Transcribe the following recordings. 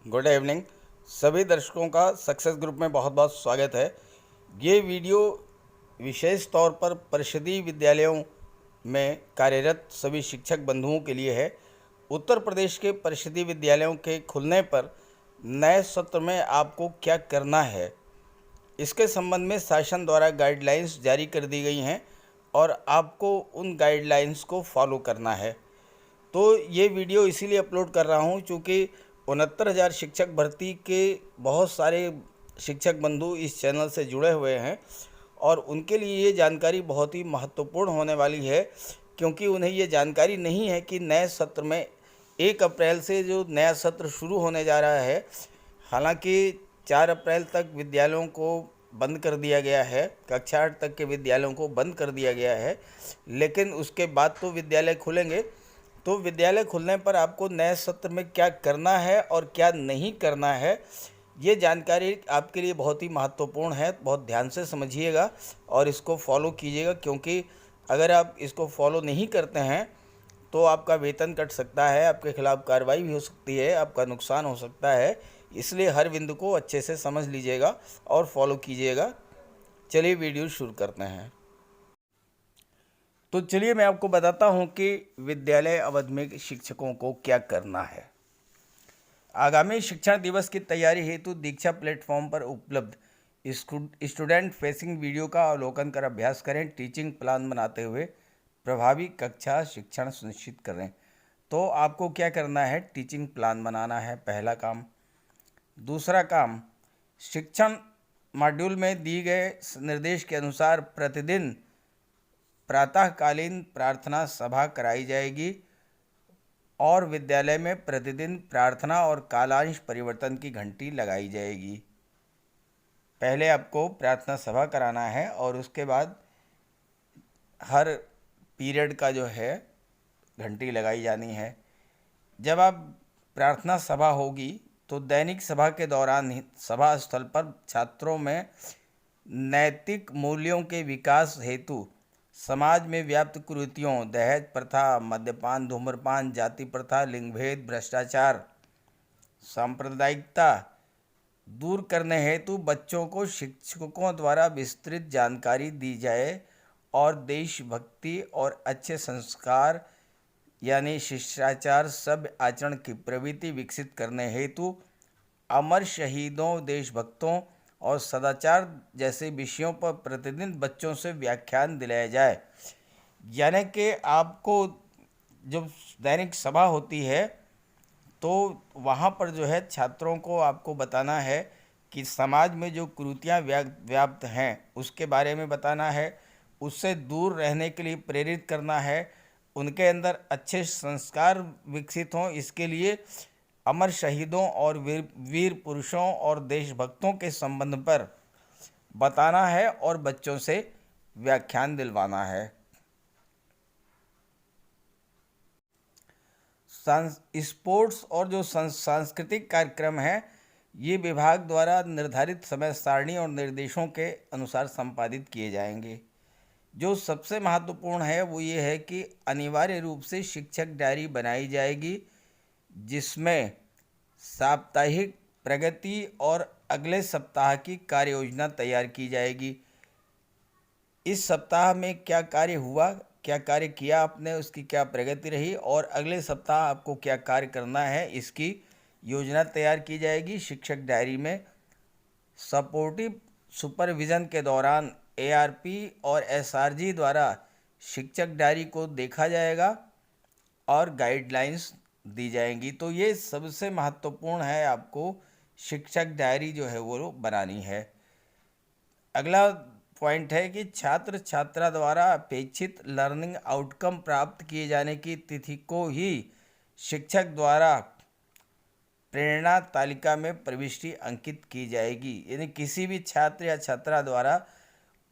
Good evening. सभी दर्शकों का सक्सेस ग्रुप में बहुत बहुत स्वागत है। ये वीडियो विशेष तौर पर परिषदीय विद्यालयों में कार्यरत सभी शिक्षक बंधुओं के लिए है। उत्तर प्रदेश के परिषदीय विद्यालयों के खुलने पर नए सत्र में आपको क्या करना है, इसके संबंध में शासन द्वारा गाइडलाइंस जारी कर दी गई हैं और आपको उन गाइडलाइंस को फॉलो करना है। तो ये वीडियो इसीलिए अपलोड कर रहा हूँ क्योंकि 69,000 शिक्षक भर्ती के बहुत सारे शिक्षक बंधु इस चैनल से जुड़े हुए हैं और उनके लिए ये जानकारी बहुत ही महत्वपूर्ण होने वाली है, क्योंकि उन्हें ये जानकारी नहीं है कि नए सत्र में 1 अप्रैल से जो नया सत्र शुरू होने जा रहा है, हालांकि 4 अप्रैल तक विद्यालयों को बंद कर दिया गया है, कक्षा 8 तक के विद्यालयों को बंद कर दिया गया है, लेकिन उसके बाद तो विद्यालय खुलेंगे। तो विद्यालय खुलने पर आपको नए सत्र में क्या करना है और क्या नहीं करना है, ये जानकारी आपके लिए बहुत ही महत्वपूर्ण है। बहुत ध्यान से समझिएगा और इसको फॉलो कीजिएगा, क्योंकि अगर आप इसको फॉलो नहीं करते हैं तो आपका वेतन कट सकता है, आपके खिलाफ़ कार्रवाई भी हो सकती है, आपका नुकसान हो सकता है। इसलिए हर बिंदु को अच्छे से समझ लीजिएगा और फॉलो कीजिएगा। चलिए वीडियो शुरू करते हैं। तो चलिए मैं आपको बताता हूं कि विद्यालय अवधि में शिक्षकों को क्या करना है। आगामी शिक्षण दिवस की तैयारी हेतु दीक्षा प्लेटफॉर्म पर उपलब्ध स्टूडेंट फेसिंग वीडियो का अवलोकन कर अभ्यास करें। टीचिंग प्लान बनाते हुए प्रभावी कक्षा शिक्षण सुनिश्चित करें। तो आपको क्या करना है, टीचिंग प्लान बनाना है, पहला काम। दूसरा काम, शिक्षण मॉड्यूल में दिए गए निर्देश के अनुसार प्रतिदिन प्रातःकालीन प्रार्थना सभा कराई जाएगी और विद्यालय में प्रतिदिन प्रार्थना और कालांश परिवर्तन की घंटी लगाई जाएगी। पहले आपको प्रार्थना सभा कराना है और उसके बाद हर पीरियड का जो है घंटी लगाई जानी है। जब आप प्रार्थना सभा होगी तो दैनिक सभा के दौरान सभा स्थल पर छात्रों में नैतिक मूल्यों के विकास हेतु समाज में व्याप्त कुरीतियों, दहेज प्रथा, मद्यपान, धूम्रपान, जाति प्रथा, लिंगभेद, भ्रष्टाचार, सांप्रदायिकता दूर करने हेतु बच्चों को शिक्षकों द्वारा विस्तृत जानकारी दी जाए और देशभक्ति और अच्छे संस्कार यानी शिष्टाचार सभ्य आचरण की प्रवृत्ति विकसित करने हेतु अमर शहीदों, देशभक्तों और सदाचार जैसे विषयों पर प्रतिदिन बच्चों से व्याख्यान दिलाया जाए। यानी कि आपको जब दैनिक सभा होती है तो वहाँ पर जो है छात्रों को आपको बताना है कि समाज में जो कुरीतियाँ व्याप्त हैं उसके बारे में बताना है, उससे दूर रहने के लिए प्रेरित करना है, उनके अंदर अच्छे संस्कार विकसित हों, इसके लिए अमर शहीदों और वीर पुरुषों और देशभक्तों के संबंध पर बताना है और बच्चों से व्याख्यान दिलवाना है। स्पोर्ट्स और जो सांस्कृतिक कार्यक्रम हैं, ये विभाग द्वारा निर्धारित समय सारणी और निर्देशों के अनुसार संपादित किए जाएंगे। जो सबसे महत्वपूर्ण है वो ये है कि अनिवार्य रूप से शिक्षक डायरी बनाई जाएगी, जिसमें साप्ताहिक प्रगति और अगले सप्ताह की कार्य योजना तैयार की जाएगी। इस सप्ताह में क्या कार्य हुआ, क्या कार्य किया आपने, उसकी क्या प्रगति रही और अगले सप्ताह आपको क्या कार्य करना है, इसकी योजना तैयार की जाएगी। शिक्षक डायरी में सपोर्टिव सुपरविज़न के दौरान एआरपी और एसआरजी द्वारा शिक्षक डायरी को देखा जाएगा और गाइडलाइंस दी जाएंगी। तो ये सबसे महत्वपूर्ण है, आपको शिक्षक डायरी जो है वो बनानी है। अगला पॉइंट है कि छात्र छात्रा द्वारा अपेक्षित लर्निंग आउटकम प्राप्त किए जाने की तिथि को ही शिक्षक द्वारा प्रेरणा तालिका में प्रविष्टि अंकित की जाएगी। यानी किसी भी छात्र या छात्रा द्वारा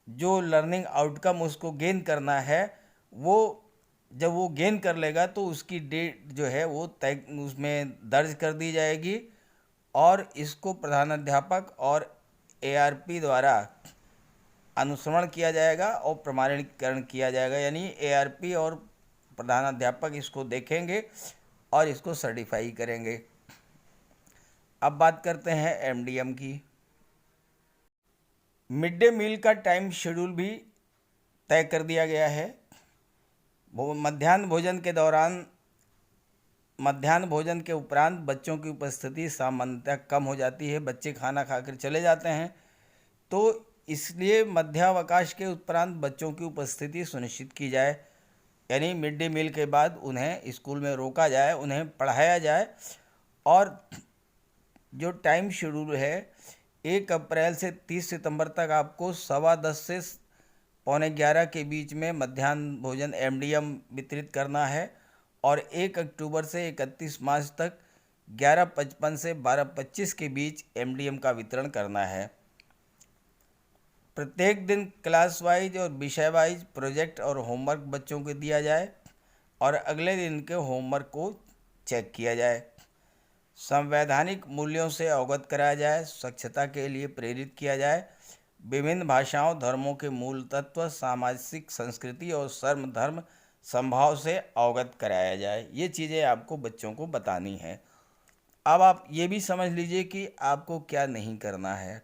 जो लर्निंग आउटकम उसको गेन करना है, वो जब वो गेन कर लेगा तो उसकी डेट जो है वो तय उसमें दर्ज कर दी जाएगी और इसको प्रधानाध्यापक और एआरपी द्वारा अनुश्रवण किया जाएगा और प्रमाणीकरण किया जाएगा। यानी एआरपी और प्रधानाध्यापक इसको देखेंगे और इसको सर्टिफाई करेंगे। अब बात करते हैं एमडीएम की। मिड डे मील का टाइम शेड्यूल भी तय कर दिया गया है। मध्याह्न भोजन के उपरांत बच्चों की उपस्थिति सामान्यतः कम हो जाती है। बच्चे खाना खाकर चले जाते हैं, तो इसलिए मध्यावकाश के उपरांत बच्चों की उपस्थिति सुनिश्चित की जाए, यानी मिड डे मील के बाद उन्हें स्कूल में रोका जाए, उन्हें पढ़ाया जाए। और जो टाइम शेड्यूल है, 1 अप्रैल से 30 सितंबर तक आपको 10:15 से 11:45 के बीच में मध्याह्न भोजन एमडीएम वितरित करना है, और 1 अक्टूबर से 31 मार्च तक 11:55 से 12:25 के बीच एमडीएम का वितरण करना है। प्रत्येक दिन क्लास वाइज और विषय वाइज प्रोजेक्ट और होमवर्क बच्चों को दिया जाए और अगले दिन के होमवर्क को चेक किया जाए। संवैधानिक मूल्यों से अवगत कराया जाए, स्वच्छता के लिए प्रेरित किया जाए, विभिन्न भाषाओं धर्मों के मूल तत्व, सामाजिक संस्कृति और सर्व धर्म संभाव से अवगत कराया जाए। ये चीज़ें आपको बच्चों को बतानी है। अब आप ये भी समझ लीजिए कि आपको क्या नहीं करना है।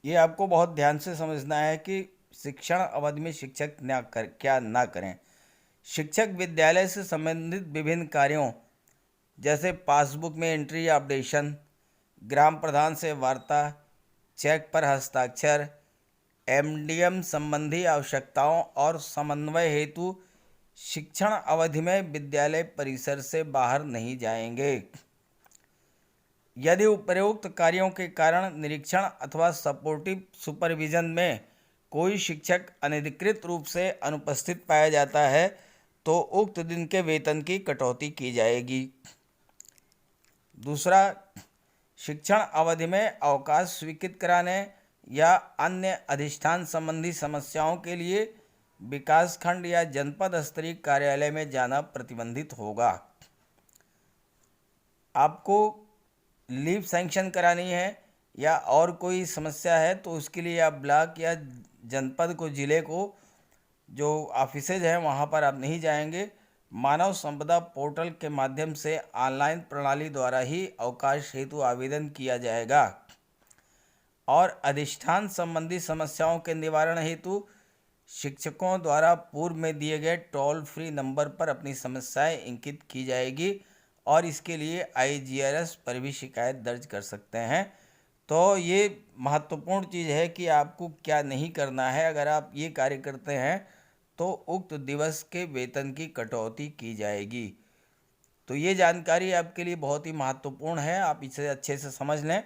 ये आपको बहुत ध्यान से समझना है कि शिक्षण अवधि में शिक्षक क्या ना करें। शिक्षक विद्यालय से संबंधित विभिन्न कार्यों जैसे पासबुक में एंट्री या अपडेशन, ग्राम प्रधान से वार्ता, चेक पर हस्ताक्षर, एमडीएम संबंधी आवश्यकताओं और समन्वय हेतु शिक्षण अवधि में विद्यालय परिसर से बाहर नहीं जाएंगे। यदि उपरोक्त कार्यों के कारण निरीक्षण अथवा सपोर्टिव सुपरविजन में कोई शिक्षक अनधिकृत रूप से अनुपस्थित पाया जाता है तो उक्त दिन के वेतन की कटौती की जाएगी। दूसरा, शिक्षण अवधि में अवकाश स्वीकृत कराने या अन्य अधिष्ठान संबंधी समस्याओं के लिए विकासखंड या जनपद स्तरीय कार्यालय में जाना प्रतिबंधित होगा। आपको लीव सैंक्शन करानी है या और कोई समस्या है तो उसके लिए आप ब्लॉक या जनपद को, जिले को जो ऑफिसेज हैं वहाँ पर आप नहीं जाएंगे। मानव संपदा पोर्टल के माध्यम से ऑनलाइन प्रणाली द्वारा ही अवकाश हेतु आवेदन किया जाएगा। और अधिष्ठान संबंधी समस्याओं के निवारण हेतु शिक्षकों द्वारा पूर्व में दिए गए टोल फ्री नंबर पर अपनी समस्याएं इंगित की जाएगी और इसके लिए IGRS पर भी शिकायत दर्ज कर सकते हैं। तो ये महत्वपूर्ण चीज़ है कि आपको क्या नहीं करना है। अगर आप ये कार्य करते हैं तो उक्त दिवस के वेतन की कटौती की जाएगी। तो ये जानकारी आपके लिए बहुत ही महत्वपूर्ण है, आप इसे अच्छे से समझ लें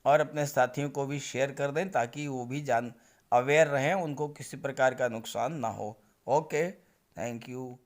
और अपने साथियों को भी शेयर कर दें ताकि वो भी अवेयर रहें, उनको किसी प्रकार का नुकसान ना हो। Okay, thank you.